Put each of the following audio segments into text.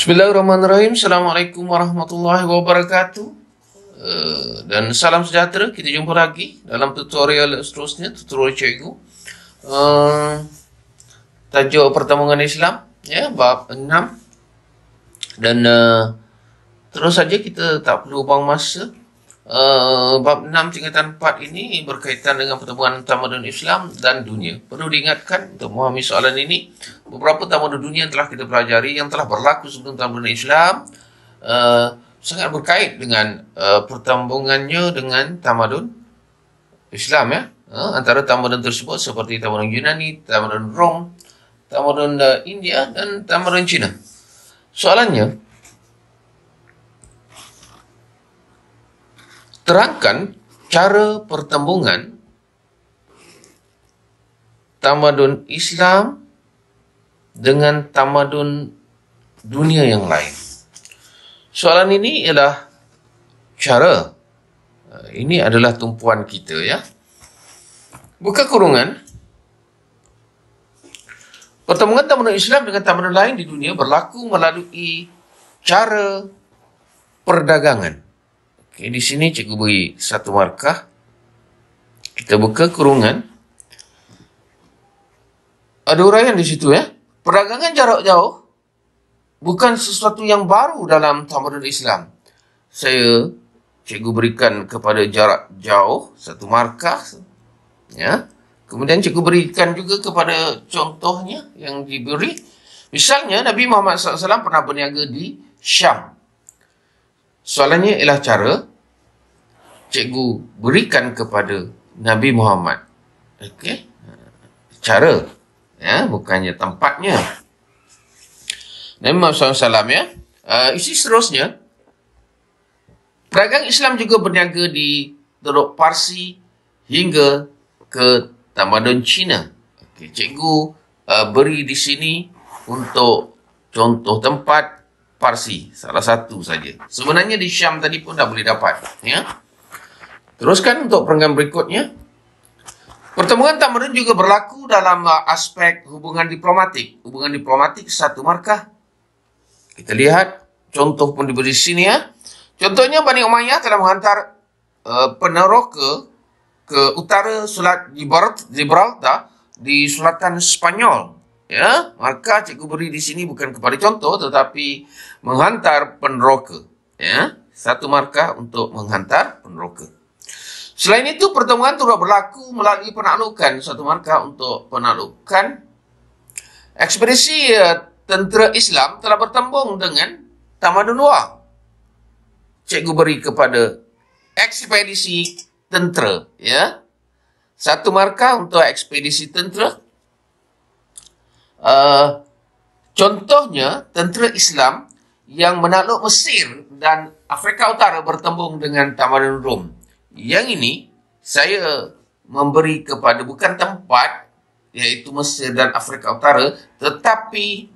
Bismillahirrahmanirrahim. Assalamualaikum warahmatullahi wabarakatuh. Dan salam sejahtera. Kita jumpa lagi dalam tutorial seterusnya, tutorial cikgu. Tajuk pertembungan Islam, ya, bab 6. Dan terus saja, kita tak perlu buang masa. Bab 6 tingkatan 4 ini berkaitan dengan pertemuan tamadun Islam dan dunia. Perlu diingatkan untuk memahami soalan ini, beberapa tamadun dunia yang telah kita pelajari, yang telah berlaku sebelum tamadun Islam, sangat berkait dengan pertembungannya dengan tamadun Islam, ya. Antara tamadun tersebut seperti tamadun Yunani, tamadun Rom, tamadun India dan tamadun Cina. Soalannya, terangkan cara pertembungan tamadun Islam dengan tamadun dunia yang lain. Soalan ini ialah cara. Ini adalah tumpuan kita, ya. Buka kurungan. Pertembungan tamadun Islam dengan tamadun lain di dunia berlaku melalui cara perdagangan. Okay, di sini cikgu beri satu markah. Kita buka kurungan. Ada uraian di situ, ya. Perdagangan jarak jauh bukan sesuatu yang baru dalam tamadun Islam. Cikgu berikan kepada jarak jauh satu markah, ya. Kemudian cikgu berikan juga kepada contohnya yang diberi. Misalnya Nabi Muhammad SAW pernah berniaga di Syam. Soalannya ialah cara cikgu berikan kepada Nabi Muhammad. Okey. Cara, ya, bukannya tempatnya. Nabi Muhammad SAW, ya. Isi seterusnya, pedagang Islam juga berniaga di Teluk Parsi hingga ke tamadun Cina. Okey, cikgu beri di sini untuk contoh tempat Parsi, salah satu saja. Sebenarnya di Syam tadi pun dah boleh dapat, ya. Teruskan untuk perenggan berikutnya. Pertemuan tamadun juga berlaku dalam aspek hubungan diplomatik. Hubungan diplomatik satu markah. Kita lihat contoh pun diberi di sini, ya. Contohnya Bani Umayyah telah menghantar peneroka ke utara Selat Gibraltar di Selatan Spanyol. Ya, maka cikgu beri di sini bukan kepada contoh tetapi menghantar peneroka, ya. Satu markah untuk menghantar peneroka. Selain itu, pertemuan turut berlaku melalui penaklukan. Satu markah untuk penaklukan. Ekspedisi tentera Islam telah bertembung dengan tamadun luar. Cikgu beri kepada ekspedisi tentera, ya. Satu markah untuk ekspedisi tentera. Contohnya, tentera Islam yang menakluk Mesir dan Afrika Utara bertembung dengan tamadun Rom. Yang ini saya memberi kepada bukan tempat, iaitu Mesir dan Afrika Utara, tetapi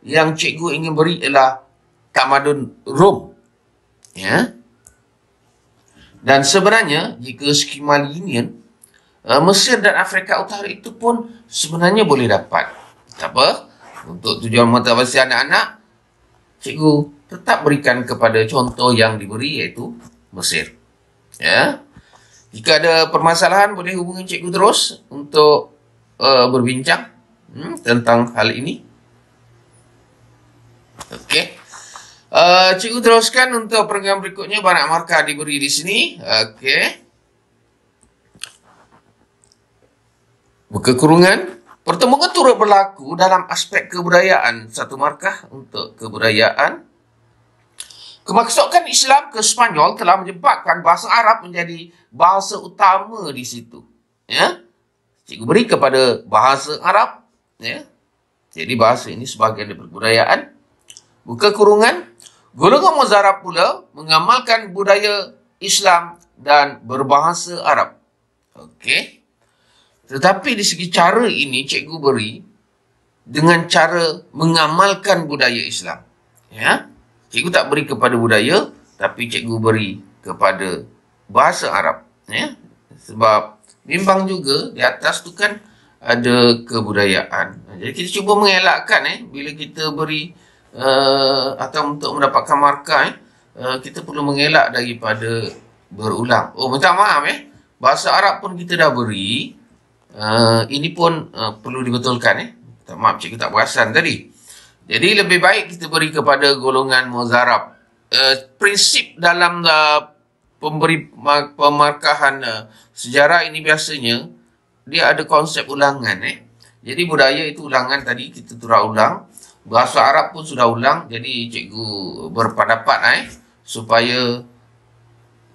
yang cikgu ingin beri ialah tamadun Rom, ya. Dan sebenarnya jika skema linier, Mesir dan Afrika Utara itu pun sebenarnya boleh dapat. Tak apa, untuk tujuan motivasi anak-anak, cikgu tetap berikan kepada contoh yang diberi, iaitu Mesir, ya. Jika ada permasalahan, boleh hubungi cikgu terus untuk berbincang tentang hal ini. Okey. Cikgu teruskan untuk program berikutnya. Banyak markah diberi di sini. Okey. Buka kurungan. Pertemuan turut berlaku dalam aspek kebudayaan. Satu markah untuk kebudayaan. Kemasukan Islam ke Spanyol telah menyebabkan bahasa Arab menjadi bahasa utama di situ, ya. Cikgu beri kepada bahasa Arab, ya. Jadi bahasa ini sebahagian dari kebudayaan. Buka kurungan. Golongan Muzarab pula mengamalkan budaya Islam dan berbahasa Arab. Okey. Tetapi di segi cara ini, cikgu beri dengan cara mengamalkan budaya Islam, ya. Cikgu tak beri kepada budaya, tapi cikgu beri kepada bahasa Arab, ya. Sebab bimbang juga di atas tu kan ada kebudayaan. Jadi kita cuba mengelakkan bila kita beri atau untuk mendapatkan markah, kita perlu mengelak daripada berulang. Oh, minta maaf bahasa Arab pun kita dah beri. Ini pun perlu dibetulkan. Minta maaf cikgu tak perasan tadi. Jadi lebih baik kita beri kepada golongan muzarab. Prinsip dalam pemarkahan sejarah ini biasanya dia ada konsep ulangan. Jadi budaya itu ulangan, tadi kita turut ulang. Bahasa Arab pun sudah ulang. Jadi cikgu berpendapat supaya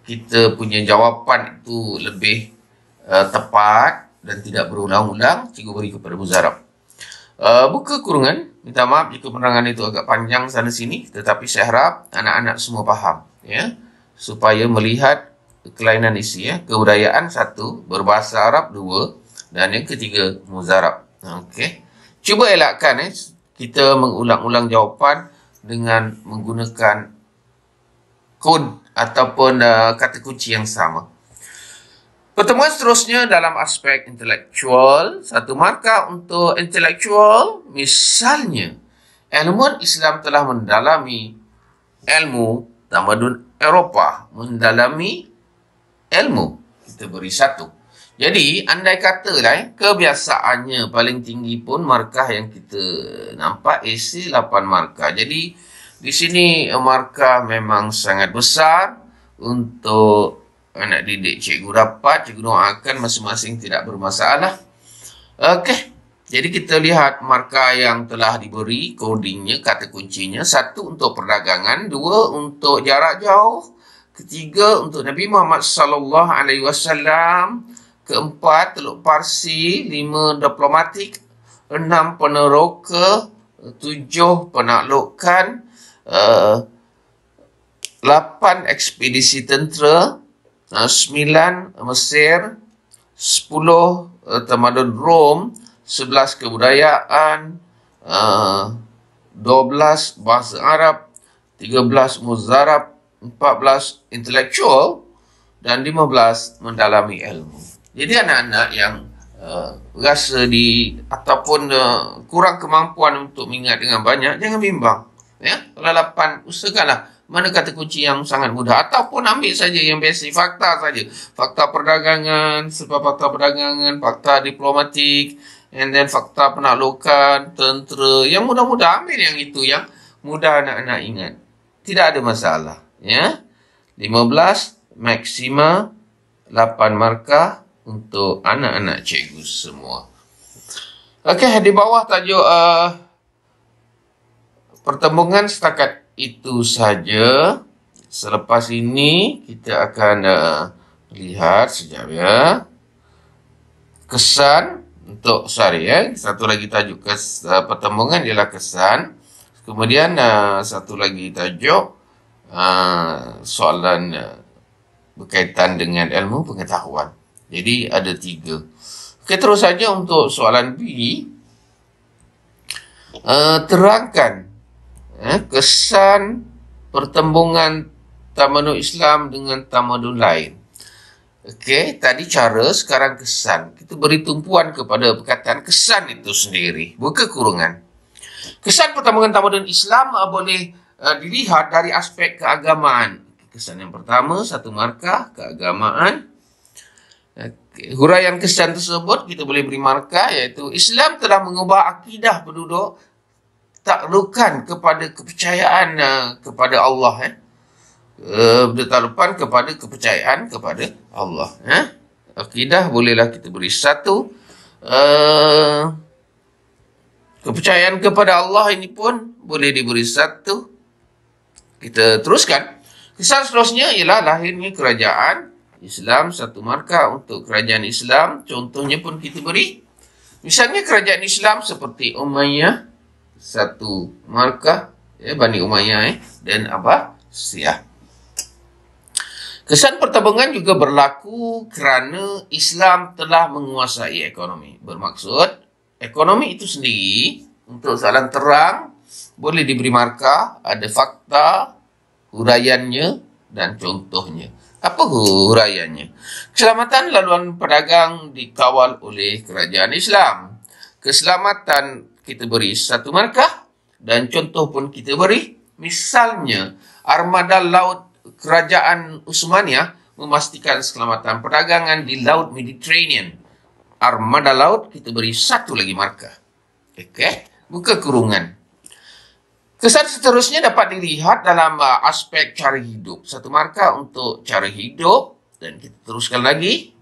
kita punya jawapan itu lebih tepat dan tidak berulang-ulang, cikgu beri kepada muzarab. Buka kurungan. Minta maaf jika penerangan itu agak panjang sana sini, tetapi saya harap anak-anak semua faham, supaya melihat kelainan isi, kebudayaan satu, berbahasa Arab dua, dan yang ketiga muzarab. Okey. Cuba elakkan kita mengulang-ulang jawapan dengan menggunakan kod ataupun kata kunci yang sama. Pertemuan seterusnya dalam aspek intelektual, satu markah untuk intelektual, misalnya ilmuwan Islam telah mendalami ilmu tamadun Eropah, mendalami ilmu, kita beri satu. Jadi andai katalah kebiasaannya paling tinggi pun markah yang kita nampak isi 8 markah. Jadi di sini markah memang sangat besar untuk anak didik cikgu dapat. Cikgu doakan masing-masing tidak bermasalah. Okey. Jadi kita lihat markah yang telah diberi, codingnya, kata kuncinya. 1 untuk perdagangan, 2 untuk jarak jauh, 3 untuk Nabi Muhammad sallallahu alaihi wasallam, 4 Teluk Parsi, 5 diplomatik, 6 peneroka, 7 penaklukan, 8 ekspedisi tentera, 9 Mesir, 10 tamadun Rom, 11 kebudayaan, 12 bahasa Arab, 13 muzarab, 14 intelektual, dan 15 mendalami ilmu. Jadi anak-anak yang rasa ataupun kurang kemampuan untuk mengingat dengan banyak, jangan bimbang. Kalau 8, usahakanlah mana kata kunci yang sangat mudah, ataupun ambil saja yang basic, fakta saja. Fakta perdagangan, sebab fakta perdagangan, fakta diplomatik, and then fakta penaklukan, tentera. Yang mudah-mudah ambil yang itu, yang mudah anak-anak ingat. Tidak ada masalah. 15 maksima 8 markah untuk anak-anak cikgu semua. Okey, di bawah tajuk pertembungan setakat itu saja. Selepas ini kita akan lihat sekejap kesan untuk satu lagi tajuk pertembungan ialah kesan. Kemudian satu lagi tajuk soalan berkaitan dengan ilmu pengetahuan. Jadi ada 3. Okey, terus saja untuk soalan B. Terangkan kesan pertembungan tamadun Islam dengan tamadun lain. Okey, tadi cara, sekarang kesan. Kita beri tumpuan kepada perkataan kesan itu sendiri. Buka kurungan. Kesan pertembungan tamadun Islam boleh dilihat dari aspek keagamaan. Kesan yang pertama, 1 markah, keagamaan. Okay. Huraian kesan tersebut kita boleh beri markah, iaitu Islam telah mengubah akidah penduduk taklukan kepada kepercayaan kepada Allah. Bertaklukan kepada kepercayaan kepada Allah. Akidah bolehlah kita beri 1. Kepercayaan kepada Allah ini pun boleh diberi 1. Kita teruskan. Kesan seterusnya ialah lahirnya kerajaan Islam, 1 markah untuk kerajaan Islam. Contohnya pun kita beri. Misalnya kerajaan Islam seperti Umayyah, 1 markah, Bani Umayyah dan Abbasiyah. Kesan pertembungan juga berlaku kerana Islam telah menguasai ekonomi. Bermaksud, ekonomi itu sendiri untuk soalan terang boleh diberi markah, ada fakta, huraiannya dan contohnya. Apa huraiannya? Keselamatan laluan pedagang dikawal oleh kerajaan Islam. Keselamatan kita beri 1 markah. Dan contoh pun kita beri. Misalnya, armada laut Kerajaan Utsmaniyah memastikan keselamatan perdagangan di Laut Mediterranean. Armada laut kita beri satu lagi markah. Okey, buka kurungan. Kesan seterusnya dapat dilihat dalam aspek cara hidup. Satu markah untuk cara hidup. Dan kita teruskan lagi.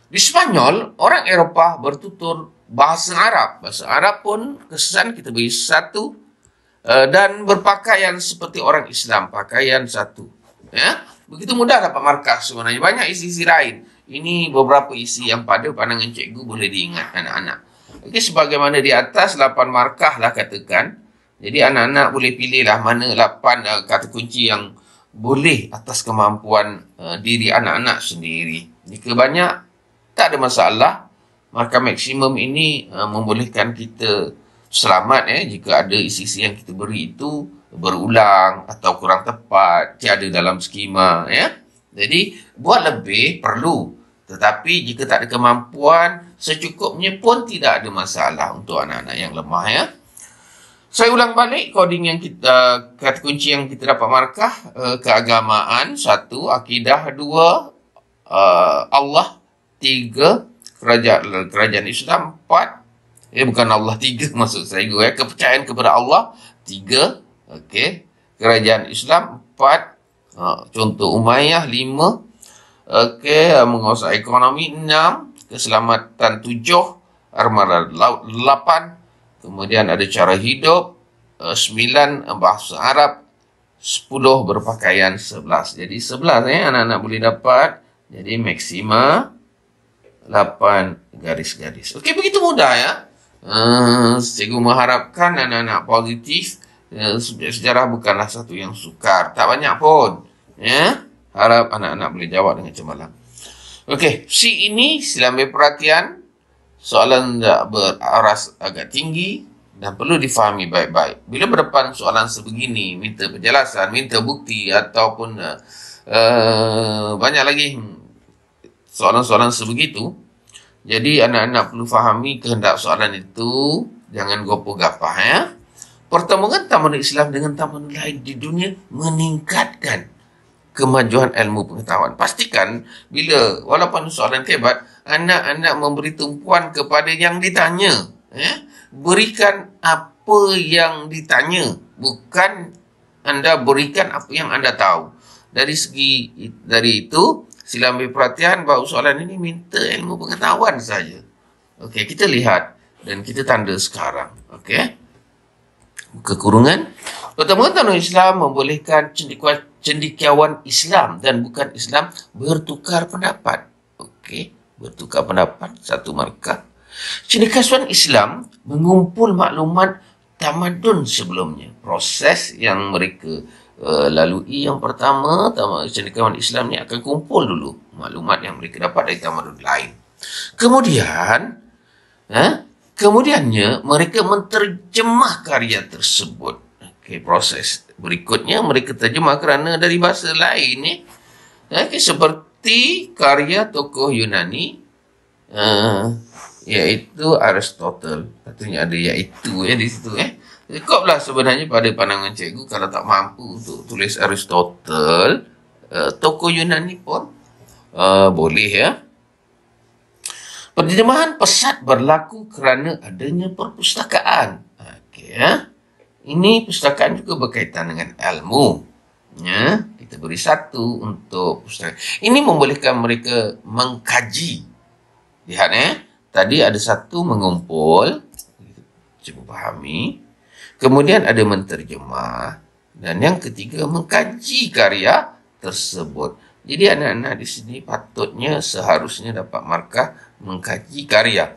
Di Spanyol, orang Eropah bertutur bahasa Arab. Bahasa Arab pun kesan kita beri satu. Dan berpakaian seperti orang Islam. Pakaian satu. Ya, begitu mudah dapat markah sebenarnya. Banyak isi-isi lain. Ini beberapa isi yang pada pandangan cikgu boleh diingat anak-anak. Okey, sebagaimana di atas 8 markah lah katakan. Jadi anak-anak boleh pilihlah mana 8 kata kunci yang boleh atas kemampuan diri anak-anak sendiri. Jika banyak, tak ada masalah. Markah maksimum ini membolehkan kita selamat jika ada isi-isi yang kita beri itu berulang atau kurang tepat, tiada dalam skema ya. Jadi buat lebih perlu, tetapi jika tak ada kemampuan secukupnya pun tidak ada masalah untuk anak-anak yang lemah ya. Saya ulang balik coding yang kita, kata kunci yang kita dapat markah. Keagamaan 1, akidah 2, Allah 3, kerajaan Islam 4. Bukan Allah 3 maksud saya kepercayaan kepada Allah 3. Okey, kerajaan Islam 4, contoh Umayyah 5, okey, menguasai ekonomi 6, keselamatan 7, armada laut 8, kemudian ada cara hidup 9, bahasa Arab 10, berpakaian 11. Jadi 11 anak-anak boleh dapat. Jadi maksima 8 garis-garis. Okey, begitu mudah ya. Cikgu mengharapkan anak-anak positif. Subjek sejarah bukanlah satu yang sukar. Tak banyak pun. Ya. Harap anak-anak boleh jawab dengan cemerlang. Okey. C ini sila ambil perhatian. Soalan beraras agak tinggi dan perlu difahami baik-baik. Bila berdepan soalan sebegini, minta penjelasan, minta bukti ataupun banyak lagi soalan-soalan sebegitu. Jadi anak-anak perlu fahami kehendak soalan itu. Jangan gopoh-gapah ya. Pertemuan tamadun Islam dengan tamadun lain di dunia meningkatkan kemajuan ilmu pengetahuan. Pastikan bila walaupun soalan hebat, anak-anak memberi tumpuan kepada yang ditanya. Berikan apa yang ditanya, bukan anda berikan apa yang anda tahu. Dari itu, sila ambil perhatian bahawa soalan ini minta ilmu pengetahuan saja. Okey, kita lihat dan kita tanda sekarang. Okey. Kekurungan. Pertemuan tamadun Islam membolehkan cendekiawan Islam dan bukan Islam bertukar pendapat. Okey, bertukar pendapat, satu markah. Cendekiawan Islam mengumpul maklumat tamadun sebelumnya. Proses yang mereka lalui yang pertama, cendekiawan Islam ni akan kumpul dulu maklumat yang mereka dapat dari tamadun lain. Kemudiannya mereka menterjemah karya tersebut. Okey, proses berikutnya mereka terjemah kerana dari bahasa lain seperti karya tokoh Yunani iaitu Aristotle. Katanya ada iaitu di situ Cukuplah sebenarnya pada pandangan cikgu kalau tak mampu untuk tulis Aristotle, tokoh Yunani pun boleh ya. Penterjemahan pesat berlaku kerana adanya perpustakaan. Okey ya. Ini perpustakaan juga berkaitan dengan ilmu. Ya, kita beri satu untuk perpustakaan. Ini membolehkan mereka mengkaji. Lihat tadi ada satu mengumpul, cuba pahami. Kemudian ada menterjemah dan yang ketiga mengkaji karya tersebut. Jadi anak-anak di sini patutnya seharusnya dapat markah mengkaji karya.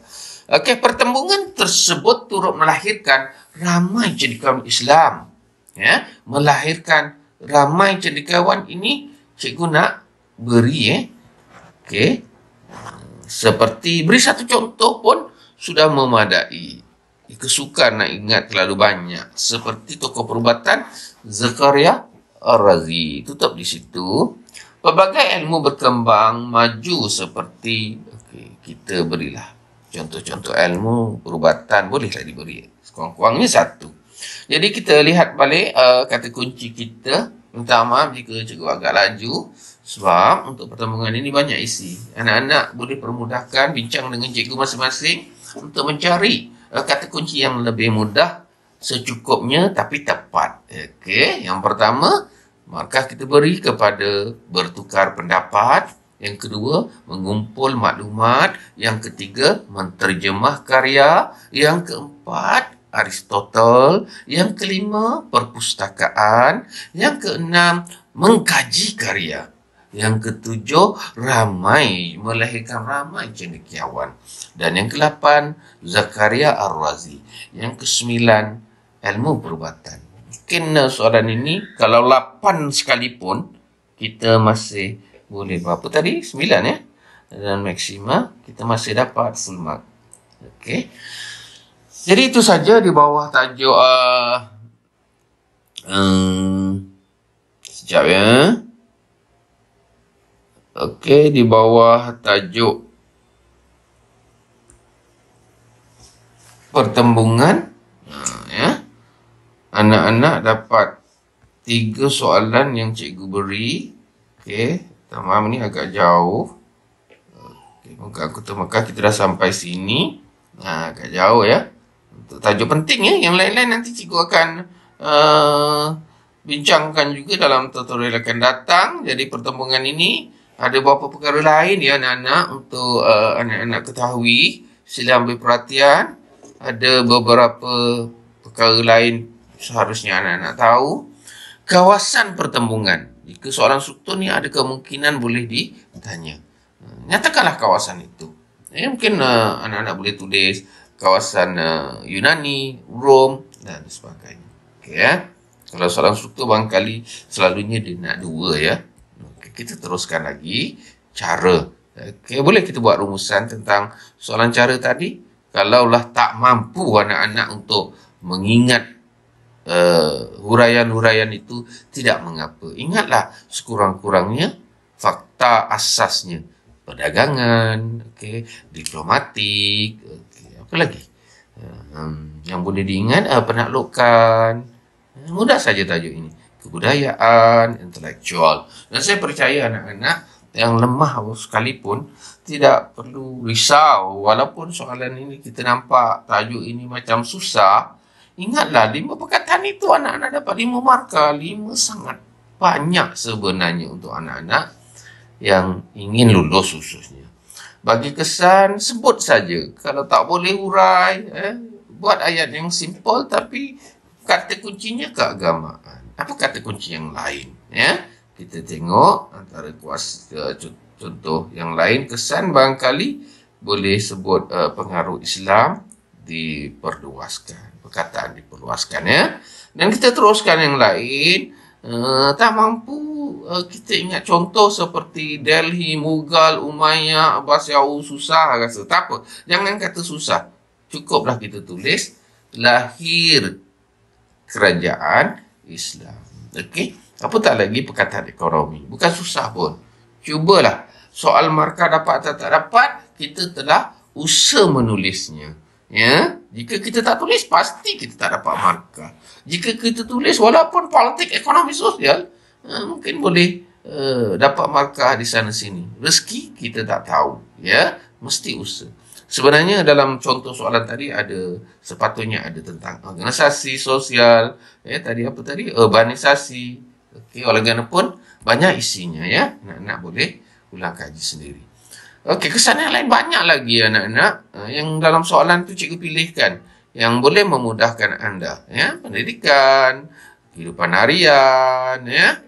Okey, pertembungan tersebut turut melahirkan ramai cendekiawan Islam. Ya, melahirkan ramai cendekiawan ini cikgu nak beri Okey. Seperti beri satu contoh pun sudah memadai. Kesukaan nak ingat terlalu banyak. Seperti tokoh perubatan Zakaria Ar-Razi. Tutup di situ. Pelbagai ilmu berkembang maju seperti kita berilah contoh-contoh ilmu perubatan bolehlah diberi. Sekurang-kurangnya satu. Jadi kita lihat balik kata kunci kita. Minta maaf jika cikgu agak laju. Sebab untuk pertembungan ini banyak isi. Anak-anak boleh permudahkan bincang dengan cikgu masing-masing untuk mencari kata kunci yang lebih mudah secukupnya tapi tepat. Okey, yang pertama, markah kita beri kepada bertukar pendapat. Yang kedua, mengumpul maklumat. Yang ketiga, menterjemah karya. Yang keempat, Aristotle. Yang kelima, perpustakaan. Yang keenam, mengkaji karya. Yang ketujuh, ramai, melahirkan ramai cendekiawan. Dan yang ke-8, Zakaria Ar-Razi. Yang ke-9, ilmu perubatan. Mungkin soalan ini, kalau 8 sekalipun, kita masih boleh berapa tadi? 9 ya? Dan maksima, kita masih dapat full mark. Okey. Jadi itu saja di bawah tajuk sekejap ya. Okey, di bawah tajuk pertembungan, ya. Anak-anak dapat 3 soalan yang cikgu beri. Okey, maaf ni agak jauh. Okey, maka kita dah sampai sini. Agak jauh ya. Untuk tajuk penting ya. Yang lain-lain nanti cikgu akan bincangkan juga dalam tutorial akan datang. Jadi pertembungan ini ada beberapa perkara lain ya anak-anak untuk anak-anak ketahui. Sila ambil perhatian. Ada beberapa perkara lain seharusnya anak-anak tahu. Kawasan pertembungan. Jika soalan struktur ni ada kemungkinan boleh ditanya. Nyatakanlah kawasan itu. Mungkin anak-anak boleh tulis kawasan Yunani, Rom dan sebagainya. Okey ya. Kalau soalan struktur barangkali selalunya dia nak 2 ya. Okey, kita teruskan lagi cara. Okey, boleh kita buat rumusan tentang soalan cara tadi. Kalaulah tak mampu anak-anak untuk mengingat huraian-huraian itu, tidak mengapa. Ingatlah sekurang-kurangnya fakta asasnya. Perdagangan, okay, diplomatik, okay, apa lagi? Yang boleh diingat, penaklukan. Mudah saja tajuk ini. Kebudayaan, intelektual. Dan saya percaya anak-anak yang lemah sekalipun tidak perlu risau. Walaupun soalan ini kita nampak tajuk ini macam susah, ingatlah 5 perkataan itu anak-anak dapat 5 markah. 5 sangat banyak sebenarnya untuk anak-anak yang ingin lulus khususnya. Bagi kesan, sebut saja. Kalau tak boleh hurai, buat ayat yang simple tapi kata kuncinya keagamaan. Apa kata kunci yang lain? Ya, kita tengok antara contoh yang lain. Kesan barangkali boleh sebut pengaruh Islam diperluaskan. Perkataan diperluaskan ya. Dan kita teruskan yang lain. Tak mampu kita ingat contoh seperti Delhi, Mughal, Umayyah, Abbasiyah, susah rasa. Tak apa. Jangan kata susah. Cukuplah kita tulis lahir kerajaan Islam. Okey. Apa tak lagi perkataan ekonomi. Bukan susah pun. Cubalah. Soal markah dapat atau tak dapat, kita telah usaha menulisnya. Ya, jika kita tak tulis pasti kita tak dapat markah. Jika kita tulis walaupun politik, ekonomi, sosial, mungkin boleh dapat markah di sana sini. Rezeki kita tak tahu, ya, mesti usaha. Sebenarnya dalam contoh soalan tadi ada sepatutnya ada tentang organisasi sosial, ya tadi apa tadi urbanisasi. Okey, oleh kerana pun banyak isinya ya. Anak-anak boleh ulang kaji sendiri. Okey, kesan yang lain banyak lagi anak-anak yang dalam soalan tu cikgu pilihkan yang boleh memudahkan anda, ya, pendidikan, kehidupan harian, ya.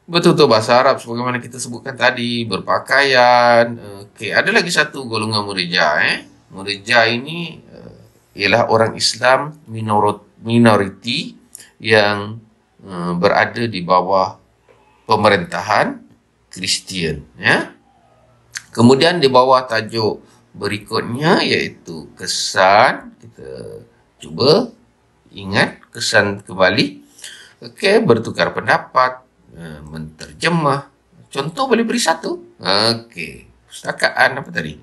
Betul-betul bahasa Arab sebagaimana kita sebutkan tadi, berpakaian. Okey, ada lagi satu golongan muridja, Muridja ini ialah orang Islam minoriti yang berada di bawah pemerintahan Kristian, ya. Kemudian di bawah tajuk berikutnya iaitu kesan. Kita cuba ingat kesan kembali. Okey, bertukar pendapat, menterjemah. Contoh boleh beri satu. Okey, pustakaan apa tadi?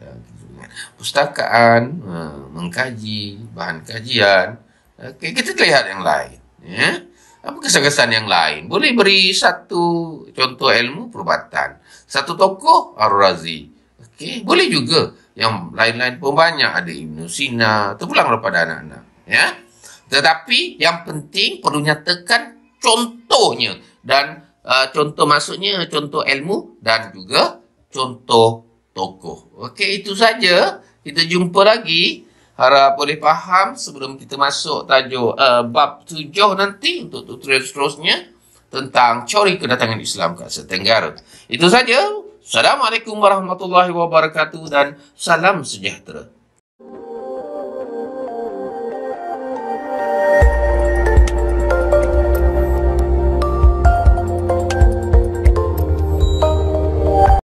Pustakaan, mengkaji, bahan kajian. Okey, kita lihat yang lain. Ya. Apa kesan-kesan yang lain? Boleh beri satu contoh ilmu perubatan. Satu tokoh Ar-Razi. Okey, boleh juga yang lain-lain pun banyak. Ada Ibn Sina. Terpulang pada anak-anak. Ya. Tetapi yang penting perlu nyatakan contohnya. Dan contoh maksudnya contoh ilmu dan juga contoh tokoh. Okey, itu saja. Kita jumpa lagi. Harap boleh faham sebelum kita masuk tajuk bab 7 nanti untuk tutorial seterusnya tentang teori kedatangan Islam ke Asia Tenggara. Itu saja. Assalamualaikum warahmatullahi wabarakatuh dan salam sejahtera.